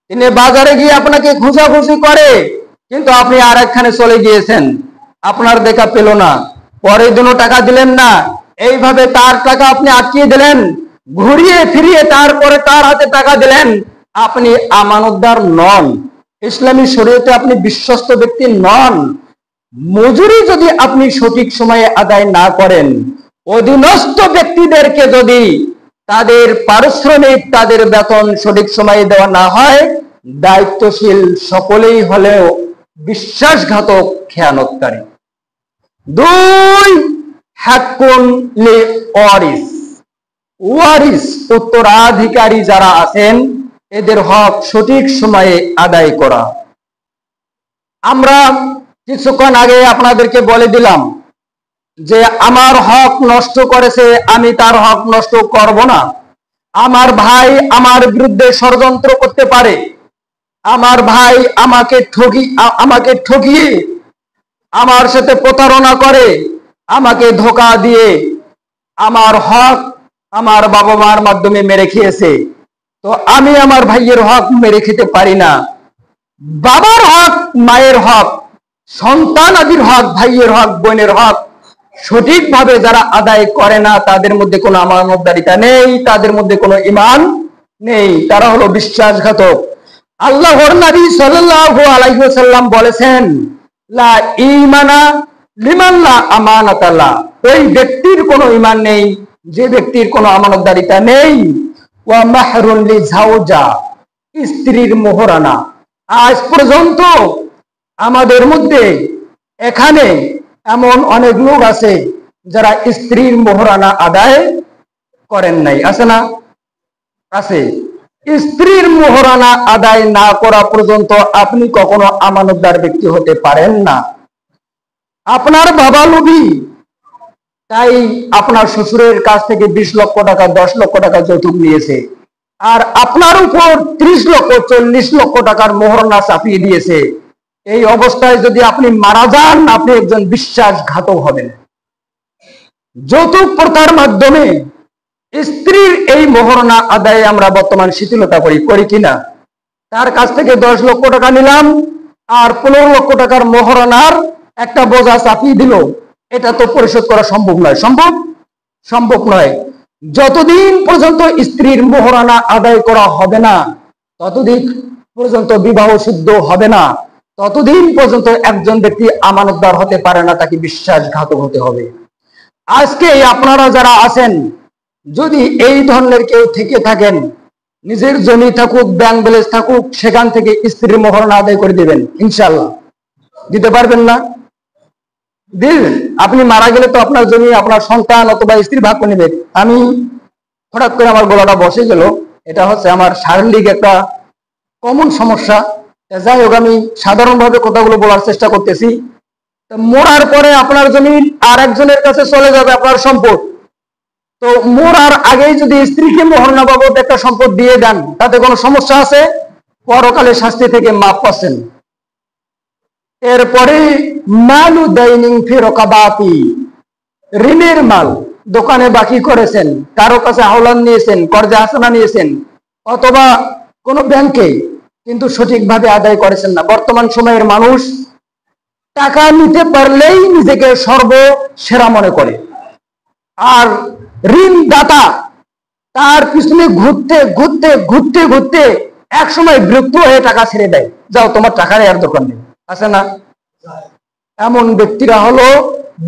[SPEAKER 1] তিনি বাজারে গিয়ে আপনাকে খোঁজাখুঁজি করে, কিন্তু আপনি আর একখানে চলে গিয়েছেন, আপনার দেখা পেল না, পরের দিনও টাকা দিলেন না, এইভাবে তার টাকা আপনি আটকিয়ে দিলেন, ঘুরিয়ে ফিরিয়ে তারপরে তার হাতে টাকা দিলেন, আপনি আমানতদার নন, ইসলামী শরীয়তে আপনি বিশ্বস্ত ব্যক্তি নন। মজুরি যদি আপনি সঠিক সময়ে আদায় না করেন, অধীনস্থ ব্যক্তিদেরকে যদি তাদের পারিশ্রমিক, তাদের বেতন সঠিক সময়ে দেওয়া না হয়, দায়িত্বশীল সকলেই হলেও বিশ্বাসঘাতক, খেয়ানতকারী। দুই, হাক্কুন লি ওয়ারিস, ওয়ারিস উত্তরাধিকারী যারা আছেন এদের হক সঠিক সময়ে আদায় করা। আমরা কিছুক্ষণ আগে আপনাদেরকে বলে দিলাম যে আমার হক নষ্ট করেছে, আমি তার হক নষ্ট করব না। আমার ভাই আমার বিরুদ্ধে ষড়যন্ত্র করতে পারে, আমার ভাই আমাকে ঠকিয়ে আমার সাথে প্রতারণা করে, আমাকে ধোঁকা দিয়ে আমার হক আমার বাবা মার মাধ্যমে মেরে খেয়েছে, তো আমি আমার ভাইয়ের হক মেরে খেতে পারি না। বাবার হক, মায়ের হক, সন্তান আদির হক, ভাইয়ের হক, বোনের হক সঠিকভাবে যারা আদায় করে না, তাদের মধ্যে কোনো আমানতদারিতা নেই, তাদের মধ্যে কোনো ঈমান নেই, তারা হলো বিশ্বাসঘাতক। আল্লাহর নবী সাল্লাল্লাহু আলাইহি ওয়াসাল্লাম বলেছেন, লা ঈমানা লিমান লা আমানাতা লা, ওই ব্যক্তির কোনো ঈমান নেই যে ব্যক্তির কোনো আমানতদারিতা নেই। ওয়া মাহরুন লি জাওজা, স্ত্রীর মোহরানা। আজ পর্যন্ত আমাদের মধ্যে এখানে এমন অনেক লোক আছে যারা স্ত্রীর মোহরানা আদায় করেন নাই, আছে না? আছে। স্ত্রীর মোহরানা আদায় না করা পর্যন্ত আপনি কখনো আমানতদার ব্যক্তি হতে পারেন না। আপনার বাবা লোভী, তাই আপনার শ্বশুরের কাছ থেকে 20 লক্ষ টাকা 10 লক্ষ টাকা যৌতুক নিয়েছে, আর আপনার উপর 30 লক্ষ 40 লক্ষ টাকার মোহরানা চাপিয়ে দিয়েছে। এই অবস্থায় যদি আপনি মারা যান, আপনি একজন বিশ্বাসঘাতক হবেন। যৌতুক প্রথার মাধ্যমে স্ত্রীর এই মোহরানা আদায়ে আমরা বর্তমান শিথিলতা করি কিনা? তার কাছ থেকে 10 লক্ষ টাকা নিলাম আর 15 লক্ষ টাকার মোহরানার একটা বোঝা চাপিয়ে দিল, এটা তো পরিশোধ করা সম্ভব নয়। সম্ভব নয়। যতদিন পর্যন্ত স্ত্রীর মোহরানা আদায় করা হবে না, ততদিন পর্যন্ত বিবাহ সিদ্ধ হবে না, ততদিন পর্যন্ত একজন ব্যক্তি আমানতদার হতে পারে না, তাকে বিশ্বাসঘাতক হতে হবে। আজকে আপনারা যারা আছেন, যদি এই ধরনের কেউ থেকে থাকেন, নিজের জমি থাকুক, ব্যাংক ব্যালেন্স থাকুক, সেখান থেকে স্ত্রীর মোহরানা আদায় করে দিবেন, ইনশাআল্লাহ। দিতে পারবেন না? দিবেন। আপনি মারা গেলে তো আপনার জমি আপনার সন্তান অথবা স্ত্রী ভাগ করে নেবে। আমি হঠাৎ করে আমার গলাটা বসে গেল, এটা হচ্ছে আমার শারীরিক একটা কমন সমস্যা। যাই হোক, আমি সাধারণভাবে কথাগুলো বলার চেষ্টা করতেছি। মরার পরে আপনার জমি আর একজনের কাছে চলে যাবে, আপনার সম্পদ। তো মরার আগেই যদি স্ত্রীকে মোহরানা বাবদ একটা সম্পদ দিয়ে দেন, তাতে কোনো সমস্যা আছে? পরকালে শাস্তি থেকে মাফ পাচ্ছেন। এরপরে মালু দাইনিং ফি রাকাবাতি, ঋণের মাল দোকানে বাকি করেছেন, কারো কাছে আহ্বান নিয়েছেন, কর্জা হাসানা নিয়েছেন, অথবা কোনো ব্যাংকে, কিন্তু সঠিকভাবে আদায় করেছেন না। বর্তমান সময়ের মানুষ টাকা নিতে পারলেই নিজেকে সর্বসেরা মনে করে, আর ঋণদাতা তার পিছনে ঘুরতে ঘুরতে ঘুরতে ঘুরতে এক সময় বিরক্ত হয়ে টাকা ছেড়ে দেয়, যাও তোমার টাকা আর দরকার নেই, আছে না? এমন ব্যক্তিরা হলো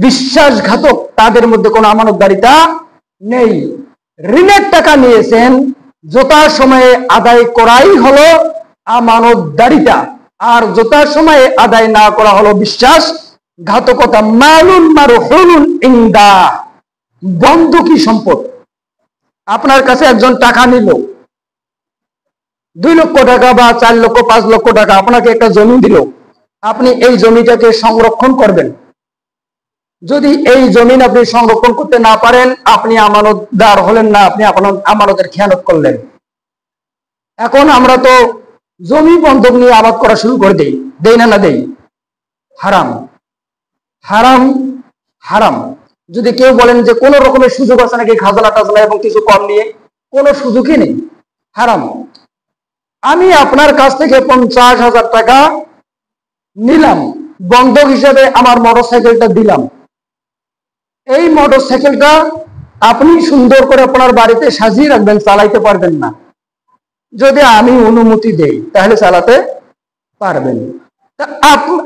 [SPEAKER 1] বিশ্বাসঘাতক, তাদের মধ্যে কোনো আমানতদারিতা নেই। ঋণের টাকা নিয়েছেন, যথা সময়ে আদায় করাই হলো আমানতদারিতা, আর যথা সময়ে আদায় না করা হলো বিশ্বাসঘাতকতা। মালুন মারহুনুন ইনদা, বন্ধকি সম্পদ। আপনার কাছে একজন টাকা নিল, 2 লক্ষ টাকা বা 4 লক্ষ 5 লক্ষ টাকা, আপনাকে একটা জমি দিল, আপনি এই জমিটাকে সংরক্ষণ করবেন। যদি এই জমিন আপনি সংরক্ষণ করতে না পারেন, আপনি আমানতদার হলেন না, আপনি আমানতের খেয়ানত করলেন।
[SPEAKER 2] এখন আমরা তো জমি বন্ধক নিয়ে আবাদ করা শুরু করে দেই না দেই? হারাম, হারাম, হারাম। যদি কেউ বলেন যে কোন রকমের সুযোগ আছে নাকি খাজনা টাজনা এবং কিছু কম নিয়ে, কোনো সুযোগই নেই, হারাম। আমি আপনার কাছ থেকে 50,000 টাকা নিলাম, বন্ধক হিসেবে আমার মোটরসাইকেলটা দিলাম। এই মোটরসাইকেলটা আপনি সুন্দর করে আপনার বাড়িতে সাজিয়ে রাখবেন, চালাইতে পারবেন না। যদি আমি অনুমতি দেই তাহলে চালাতে পারবেন।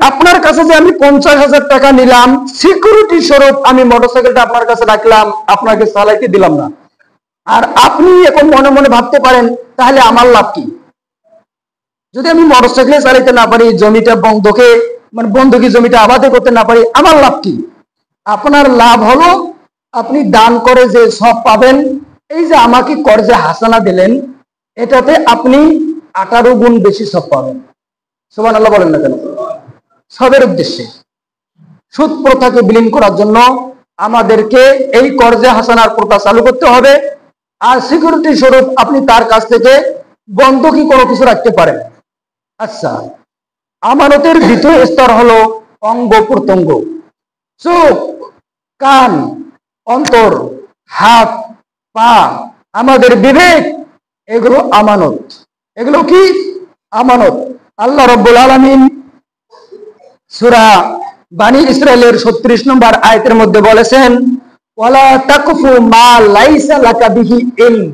[SPEAKER 2] আপনার কাছে যে আমি 50,000 টাকা নিলাম, সিকিউরিটি স্বরূপ আমি মোটরসাইকেলটা আপনার কাছে রাখলাম, আপনাকে চালাইতে দিলাম না। আর আপনি এখন মনে মনে ভাবতে পারেন তাহলে আমার লাভ কি? যদি আমি মোটরসাইকেলে চালাইতে না পারি, জমিটা বন্ধকে মানে বন্ধকি জমিটা আবাদে করতে না পারি, আমার লাভ কি? আপনার লাভ হলো আপনি দান করে যে সব পাবেন, এই যে আমাকে কর্জে হাসানা দিলেন, এটাতে আপনি 18 গুণ বেশি সব পাবেন। সুবহানাল্লাহ বলেন না কেন? সবের উদ্দেশ্যে সুদ প্রথাকে বিলীন করার জন্য আমাদেরকে এই কর্জে হাসানার প্রথা চালু করতে হবে। আর সিকিউরিটি স্বরূপ আপনি তার কাছ থেকে বন্ধকি কোনো কিছু রাখতে পারেন। আচ্ছা, আমানতের দ্বিতীয় স্তর হলো অঙ্গ প্রত্যঙ্গ, চোখ, কান, অন্তর, হাত, পা, আমাদের বিবেক, এগুলো আমানত। এগুলো কি? আমানত। আল্লাহ রাব্বুল আলামিন সূরা বানী ইসরাইলের 36 নম্বর আয়াতের মধ্যে বলেছেন, ওয়ালা তাকফু মা লাইসা লাকা বিহি ইলম,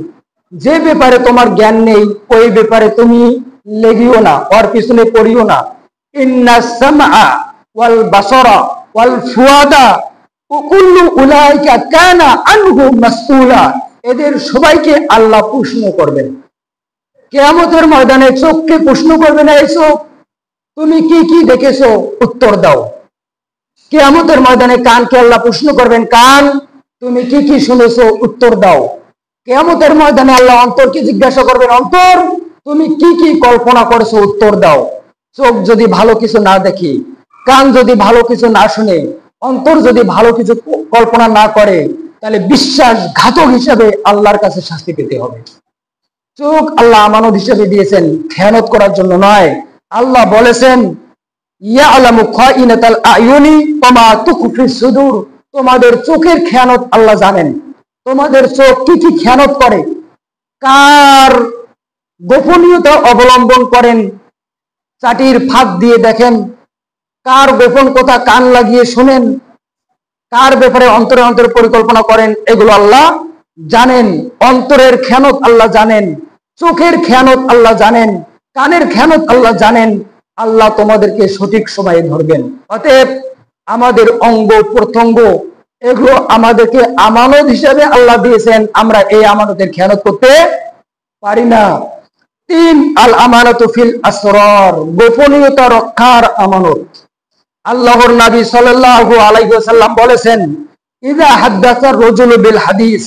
[SPEAKER 2] যে ব্যাপারে তোমার জ্ঞান নেই ওই ব্যাপারে তুমি লেগিও না, ওর পিছনে পড়িও না। ইন্নাস সামআ ওয়াল বাসারা ওয়াল ফুয়াদা কুল্লু উলাইকা কানা আনহু মাসউলা, এদের সবাইকে আল্লাহ প্রশ্ন করবেন। কিয়ামতের ময়দানে চোখকে প্রশ্ন করবেন, এই চোখ তুমি কি কি দেখেছো, উত্তর দাও। কিয়ামতের ময়দানে কানকে আল্লাহ প্রশ্ন করবেন, কান তুমি কি কি শুনেছো, উত্তর দাও। কিয়ামতের ময়দানে আল্লাহ অন্তরকে জিজ্ঞাসা করবেন, অন্তর তুমি কি কি কল্পনা করেছো, উত্তর দাও। চোখ যদি ভালো কিছু না দেখি, কান যদি ভালো কিছু না শুনে, অন্তর যদি ভালো কিছু কল্পনা না করে, তাহলে বিশ্বাসঘাতক হিসেবে আল্লাহর কাছে শাস্তি পেতে হবে। চোখ আল্লাহ আমানত হিসেবে দিয়েছেন, খেয়ানত করার জন্য নয়। আল্লাহ বলেছেন, ইয়ালামু খাইনাতাল আয়ুনি ওয়া মা তুখফি সুদূর, তোমাদের চোখের খেয়ানত আল্লাহ জানেন। তোমাদের চোখ কি কি খেয়ানত করে, কার গোপনীয়তা অবলম্বন করেন, চাটির ফাঁক দিয়ে দেখেন, কার গোপন কথা কান লাগিয়ে শুনেন, কার ব্যাপারে অন্তরে অন্তরে পরিকল্পনা করেন, এগুলো আল্লাহ জানেন। অন্তরের খেয়ানত আল্লাহ জানেন, চোখের খেয়ানত আল্লাহ জানেন, কানের খেয়ানত আল্লাহ জানেন। আল্লাহ তোমাদেরকে সঠিক সময়ে ধরবেন। অতএব আমাদের অঙ্গ প্রত্যঙ্গ এগুলো আমাদেরকে আমানত হিসেবে আল্লাহ দিয়েছেন, আমরা এই আমানতের খেয়ানত করতে পারি না। 3, আল আমানাতু ফিল আসরার, গোপনীয়তা রক্ষার আমানত। আল্লাহর নবী সাল্লাল্লাহু আলাইহি ওয়াসাল্লাম বলেছেন, ইযা হাদাসা রাজুলু বিল হাদিস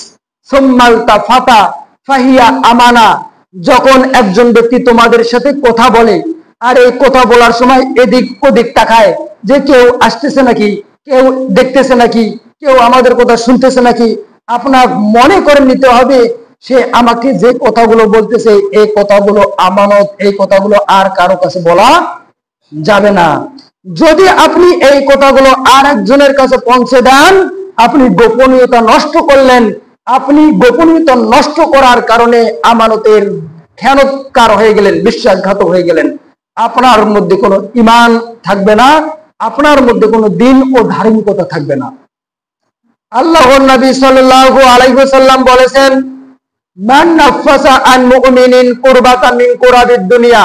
[SPEAKER 2] সুম্মা আলতাফাতা ফাহিয়া আমানা, যখন একজন ব্যক্তি তোমাদের সাথে কথা বলে আর এই কথা বলার সময় এদিক ওদিক তাকায় যে কেউ আসতেছে নাকি, কেউ দেখতেছে নাকি, কেউ আমাদের কথা শুনতেছে নাকি, আপনার মনে করে নিতে হবে সে আমাকে যে কথাগুলো বলতেছে এই কথাগুলো আমানত, এই কথাগুলো আর কারো কাছে বলা যাবে না। যদি আপনি এই কথাগুলো আর একজনের কাছে পৌঁছে দেন, আপনি গোপনীয়তা নষ্ট করলেন। আপনি গোপনীয়তা নষ্ট করার কারণে আমানতের খেয়ানতকার হয়ে গেলেন, বিশ্বাসঘাতক হয়ে গেলেন। আপনার মধ্যে কোনো ঈমান থাকবে না, আপনার মধ্যে কোনো দিন ও ধার্মিকতা থাকবে না। আল্লাহর নবী সাল্লাল্লাহু আলাইহি ওয়াসাল্লাম বলেছেন, মান নাফাসা আন মুমিনিন কুরবাতান মিন কুরাবিদ দুনিয়া,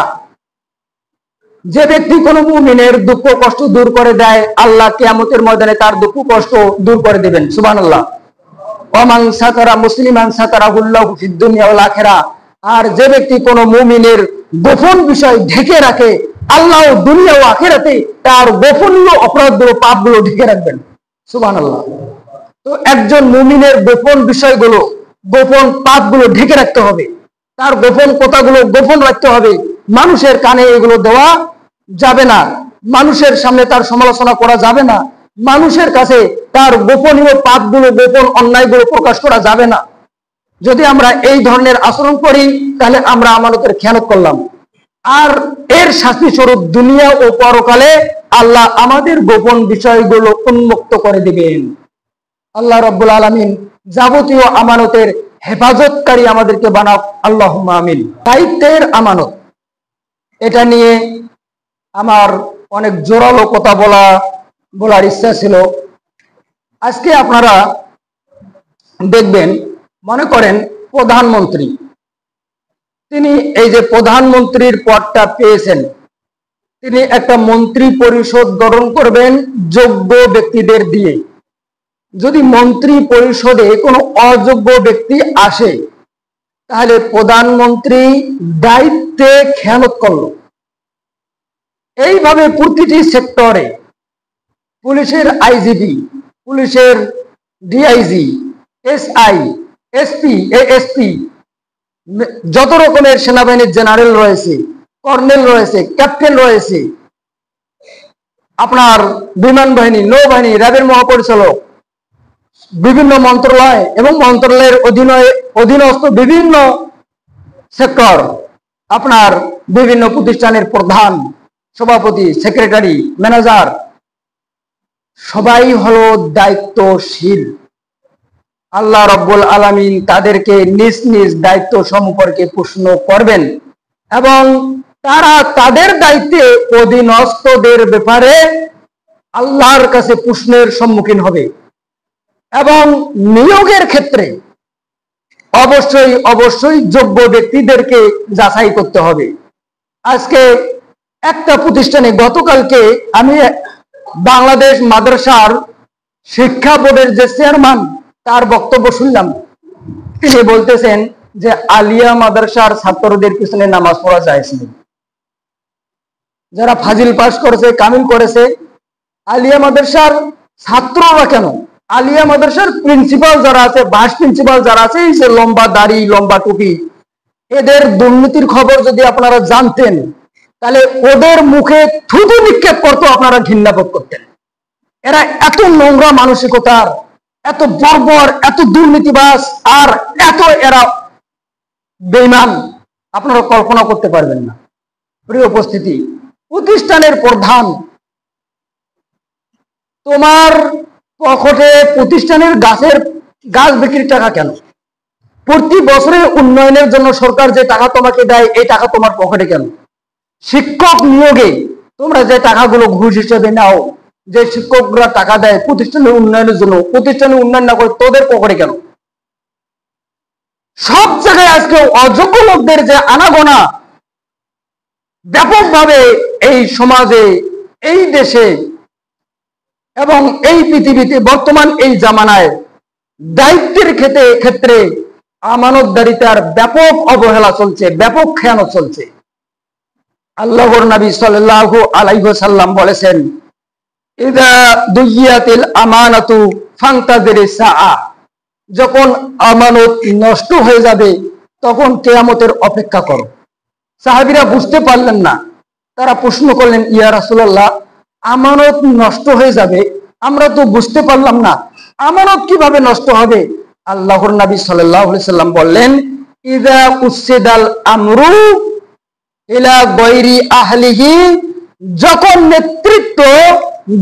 [SPEAKER 2] যে ব্যক্তি কোন মুমিনের দুঃখ কষ্ট দূর করে দেয়, আল্লাহ কিয়ামতের ময়দানে তার দুঃখ কষ্ট দূর করে দিবেন। সুবহানাল্লাহ। ওয়া মান সাতারা মুসলিমান সাতারাহুল্লাহু ফিদ দুনিয়া ওয়াল আখিরা, আর যে ব্যক্তি কোন মুমিনের গোপন বিষয় ঢেকে রাখে, আল্লাহ দুনিয়া ও আখিরাতে তার গোপনীয় অপরাধগুলো, পাপগুলো ঢেকে রাখবেন। সুবহানাল্লাহ। তো একজন মুমিনের গোপন বিষয়গুলো, গোপন পাপগুলো ঢেকে রাখতে হবে, তার গোপন কথাগুলো গোপন রাখতে হবে। মানুষের কানে এগুলো দেওয়া যাবে না, মানুষের সামনে তার সমালোচনা করা যাবে না, মানুষের কাছে তার গোপনীয় পাপগুলো, গোপন অন্যায়গুলো প্রকাশ করা যাবে না। যদি আমরা এই ধরনের আচরণ করি তাহলে আমরা আমানতের খেয়ানত করলাম, আর এর শাস্তি স্বরূপ দুনিয়া ও পরকালে আল্লাহ আমাদের গোপন বিষয়গুলো উন্মুক্ত করে দিবেন। আল্লাহ রাব্বুল আলামিন যাবতীয় আমানতের হেফাজতকারী আমাদেরকে বানাক, আল্লাহুম্মা আমিন। দায়িত্বের আমানত, এটা নিয়ে আমার অনেক জোরালো কথা বলার ইচ্ছা ছিল। আজকে আপনারা দেখবেন, মনে করেন প্রধানমন্ত্রী, তিনি এই যে প্রধানমন্ত্রীর পদটা পেয়েছেন, তিনি একটা মন্ত্রী পরিষদ গঠন করবেন যোগ্য ব্যক্তিদের দিয়ে। যদি মন্ত্রী পরিষদে কোনো অযোগ্য ব্যক্তি আসে তাহলে প্রধানমন্ত্রী দায়িত্বে খেয়ানত করল। এইভাবে প্রতিটি সেক্টরে পুলিশের আইজিপি, পুলিশের ডিআইজি, এসআই, এসপি, এএসপি, যত রকমের সেনাবাহিনীর জেনারেল রয়েছে, কর্নেল রয়েছে, ক্যাপ্টেন রয়েছে, আপনার বিমান বাহিনী, নৌবাহিনী, র্যাবের মহাপরিচালক, বিভিন্ন মন্ত্রণালয় এবং মন্ত্রণালয়ের অধীনস্থ বিভিন্ন সেক্টর, আপনার বিভিন্ন প্রতিষ্ঠানের প্রধান, সভাপতি, সেক্রেটারি, ম্যানেজার, সবাই হলো দায়িত্বশীল। আল্লাহ রাব্বুল আলামিন তাদেরকে নিজ নিজ দায়িত্ব সম্পর্কে প্রশ্ন করবেন এবং তারা তাদের দায়িত্বে অধীনস্থদের ব্যাপারে আল্লাহর কাছে প্রশ্নের সম্মুখীন হবে। এবং নিয়োগের ক্ষেত্রে অবশ্যই যোগ্য ব্যক্তিদেরকে যাচাই করতে হবে। আজকে একটা প্রতিষ্ঠানে, গতকালকে আমি বাংলাদেশ মাদ্রাসার শিক্ষা বোর্ডের যে চেয়ারম্যান, তার বক্তব্য শুনলাম। তিনি বলতেছেন যে আলিয়া মাদ্রাসার ছাত্রদের পিছনে নামাজ পড়া যায় না। যারা ফাজিল পাস করেছে, কামিল করেছে, আলিয়া মাদ্রাসার ছাত্ররা কেন, আলিয়া মাদ্রাসার প্রিন্সিপাল যারা আছে, ভাইস প্রিন্সিপাল যারা আছে, এই যে লম্বা দাড়ি, লম্বা টুপি, এদের দুর্নীতির খবর যদি আপনারা জানতেন তাহলে ওদের মুখে থুতু নিক্ষেপ করতো, আপনারা ঘৃণা বোধ করতেন। এরা এত নোংরা মানসিকতার, এত বর্বর, এত দুর্নীতিবাজ, আর এত এরা বেঈমান, আপনারা কল্পনা করতে পারবেন না। প্রিয় উপস্থিতি, প্রতিষ্ঠানের প্রধান, তোমার পকেটে প্রতিষ্ঠানের গাছ বিক্রির টাকা কেন? প্রতি বছরে উন্নয়নের জন্য সরকার যে টাকা তোমাকে দেয়, এই টাকা তোমার পকেটে কেন? শিক্ষক নিয়োগে তোমরা যে টাকাগুলো ঘুষ হিসেবে নাও, যে শিক্ষকরা টাকা দেয় প্রতিষ্ঠানের উন্নয়নের জন্য, প্রতিষ্ঠানের উন্নয়ন না করে তোদের পকেটে কেন? সব জায়গায় আজকে অযোগ্য লোকদের যে আনাগোনা ব্যাপকভাবে এই সমাজে, এই দেশে এবং এই পৃথিবীতে বর্তমান এই জামানায় দায়িত্বের ক্ষেত্রে আমানতদারিতার ব্যাপক অবহেলা চলছে, ব্যাপক খেয়ানত চলছে। আল্লাহর নবী সাল্লাল্লাহু আলাইহি ওয়াসাল্লাম বলেছেন, ইযা দুইয়াতিল আমানাতু ফান্তাযিরিস সাআ, যখন আমানত নষ্ট হয়ে যাবে তখন কিয়ামতের অপেক্ষা করো। সাহাবীরা বুঝতে পারলেন না, তারা প্রশ্ন করলেন, ইয়া রাসূলুল্লাহ, আমানত নষ্ট হয়ে যাবে, আমরা তো বুঝতে পারলাম না, আমানত কিভাবে নষ্ট হবে? আল্লাহর নবী সাল্লাল্লাহু আলাইহি ওয়াসাল্লাম বললেন, ইযা উসিদাল আমরু ইলা গায়রি আহলিহি, যখন নেতৃত্ব,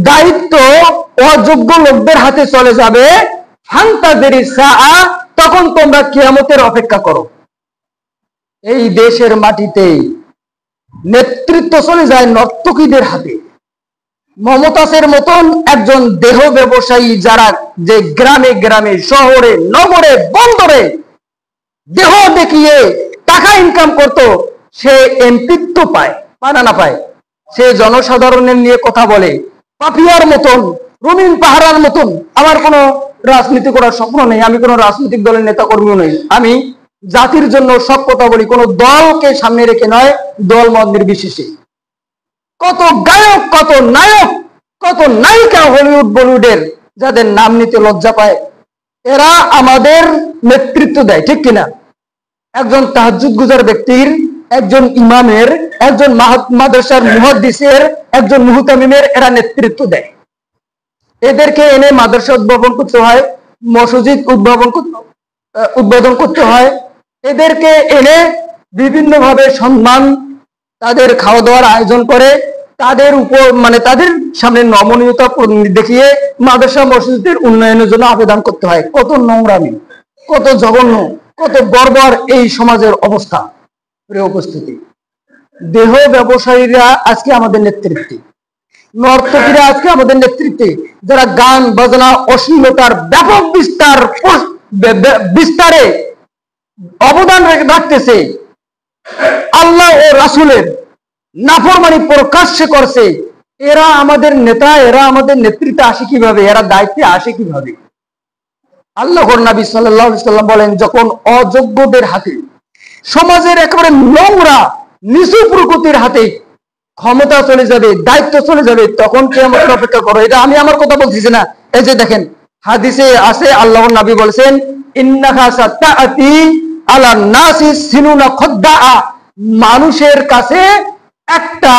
[SPEAKER 2] দায়িত্ব অযোগ্য লোকদের হাতে চলে যাবে, ফান্তাযিরিস সাআ, তখন তোমরা কিয়ামতের অপেক্ষা করো। এই দেশের মাটিতে নেতৃত্ব চলে যায় নর্তকীদের হাতে। মমতাজের মতন একজন দেহ ব্যবসায়ী, যারা যে গ্রামে গ্রামে, শহরে, নগরে, বন্দরে দেহ দেখিয়ে টাকা ইনকাম করত, সে এমপিত্ব পায় না পায়, সে জনসাধারণের নিয়ে কথা বলে পাপিয়ার মতন, রুমিন পাহারার মতন। আমার কোনো রাজনীতি করার স্বপ্ন নেই, আমি কোনো রাজনৈতিক দলের নেতা কর্মীও নই, আমি জাতির জন্য সব কথা বলি, কোনো দলকে সামনে রেখে নয়, দল মত নির্বিশেষে। কত গায়ক, কত নায়ক, কত নায়িকা হলিউড বলিউডের, যাদের নাম নিতে লজ্জা পায়, এরা আমাদের নেতৃত্ব দেয়, ঠিক কিনা? একজন তাহাজ্জুদ গুজার ব্যক্তির, একজন ইমামের, একজন মাদ্রাসার মুহাদ্দিসের, একজন মুহতামিমের এরা নেতৃত্ব দেয়। এদেরকে এনে মাদ্রাসা উদ্ভাবন করতে হয়, মসজিদ উদ্ভাবন করতে হয়, উদ্বোধন করতে হয়। এদেরকে এনে বিভিন্নভাবে সম্মান, তাদের খাওয়া দাওয়ার আয়োজন করে, তাদের উপর মানে তাদের সামনে নমনীয়তা দেখিয়ে মাদ্রাসা মসজিদের উন্নয়নের জন্য আবেদন করতে হয়। কত নোংরামি, কত জঘন্য, কত বর্বর এই সমাজের অবস্থা। প্রিয় উপস্থিতি, দেহ ব্যবসায়ীরা আজকে আমাদের নেতৃত্বে, নর্তকীরা আজকে আমাদের নেতৃত্বে, যারা গান বাজনা অশ্লীলতার ব্যাপক বিস্তারে অবদান রাখতেছে, আল্লাহ ও রাসূলের নাফরমানি প্রকাশ্যে করছে, এরা আমাদের নেতা, এরা আমাদের নেতৃত্বে আসে কিভাবে, এরা দায়িত্বে আসে কিভাবে? আল্লাহর নবী সাল্লাল্লাহু আলাইহি ওয়াসাল্লাম বলেন, যখন অযোগ্যদের হাতে, সমাজের একেবারে নোংরা নিচু প্রকৃতির হাতে ক্ষমতা চলে যাবে, দায়িত্ব চলে যাবে, তখন কিয়ামতের অপেক্ষা করো। এটা আমি আমার কথা বলতেছি না, এই যে দেখেন হাদিসে আছে, আল্লাহর নবী বলেছেন, ইন্নাকা সাতাআতি আলা নাসি সিনুনা খদ্দাআ, মানুষের কাছে একটা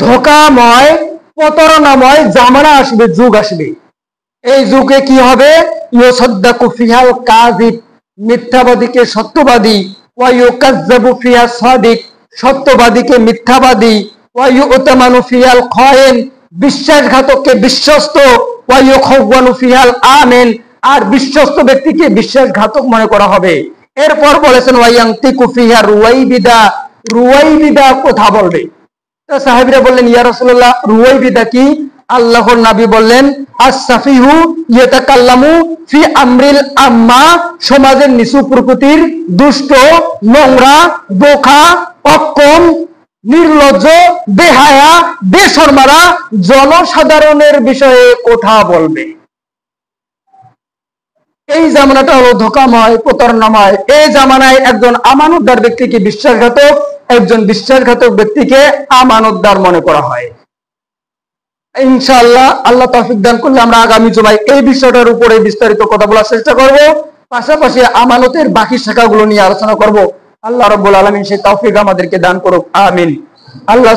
[SPEAKER 2] ধোঁকাময় প্রতারণাময় জামানা আসবে, যুগ আসবে। এই যুগে কি হবে? ইউসাদ্দাকু ফিহাল কাযিব, মিথ্যাবাদীকে সত্যবাদী, ওয়া ইউকাজ্জাবু ফিহা সাদিক, সত্যবাদীকে মিথ্যাবাদী, ওয়া ইউতামানু ফিহাল খায়েন, বিশ্বাসঘাতককে বিশ্বস্ত, ওয়া ইউখাওয়ানু ফিহাল আমিন, আর বিশ্বস্ত ব্যক্তিকে বিশ্বাসঘাতক মনে করা হবে। এরপর বলেছেন ওয়া ইয়ানতিকু ফিহা রুয়াইবিদা, রুয়াইবিদা কথা বলবে। সাহাবীরা বললেন, ইয়া রাসূলুল্লাহ, রুয়াইবিদা কি? আল্লাহর নবী বললেন, আস-সাফিহু ইয়াতাকাল্লামু ফি আমরিল আম্মা, সমাজের নিচু প্রকৃতির, দুষ্ট, নোংরা, বোকা, অক্ষম, নির্লজ্জ, বেহায়া, বেশরমারা জনসাধারণের বিষয়ে কথা বলবে। এই জামানাটা হলো ধোঁকাময়, প্রতারণাময়। এই জামানায় একজন আমানতদার ব্যক্তিকে বিশ্বাসঘাতক, একজন বিশ্বাসঘাতক ব্যক্তিকে আমানতদার মনে করা হয়। ইনশাআল্লাহ আল্লাহ তৌফিক দান করলে আমরা আগামী জুমায় এই বিষয়টার উপরে বিস্তারিত কথা বলার চেষ্টা করব, পাশাপাশি আমানতের বাকি শাখাগুলো নিয়ে আলোচনা করব। আল্লাহ রাব্বুল আলামিন সেই তৌফিক আমাদেরকে দান করুক, আমিন। আল্লাহ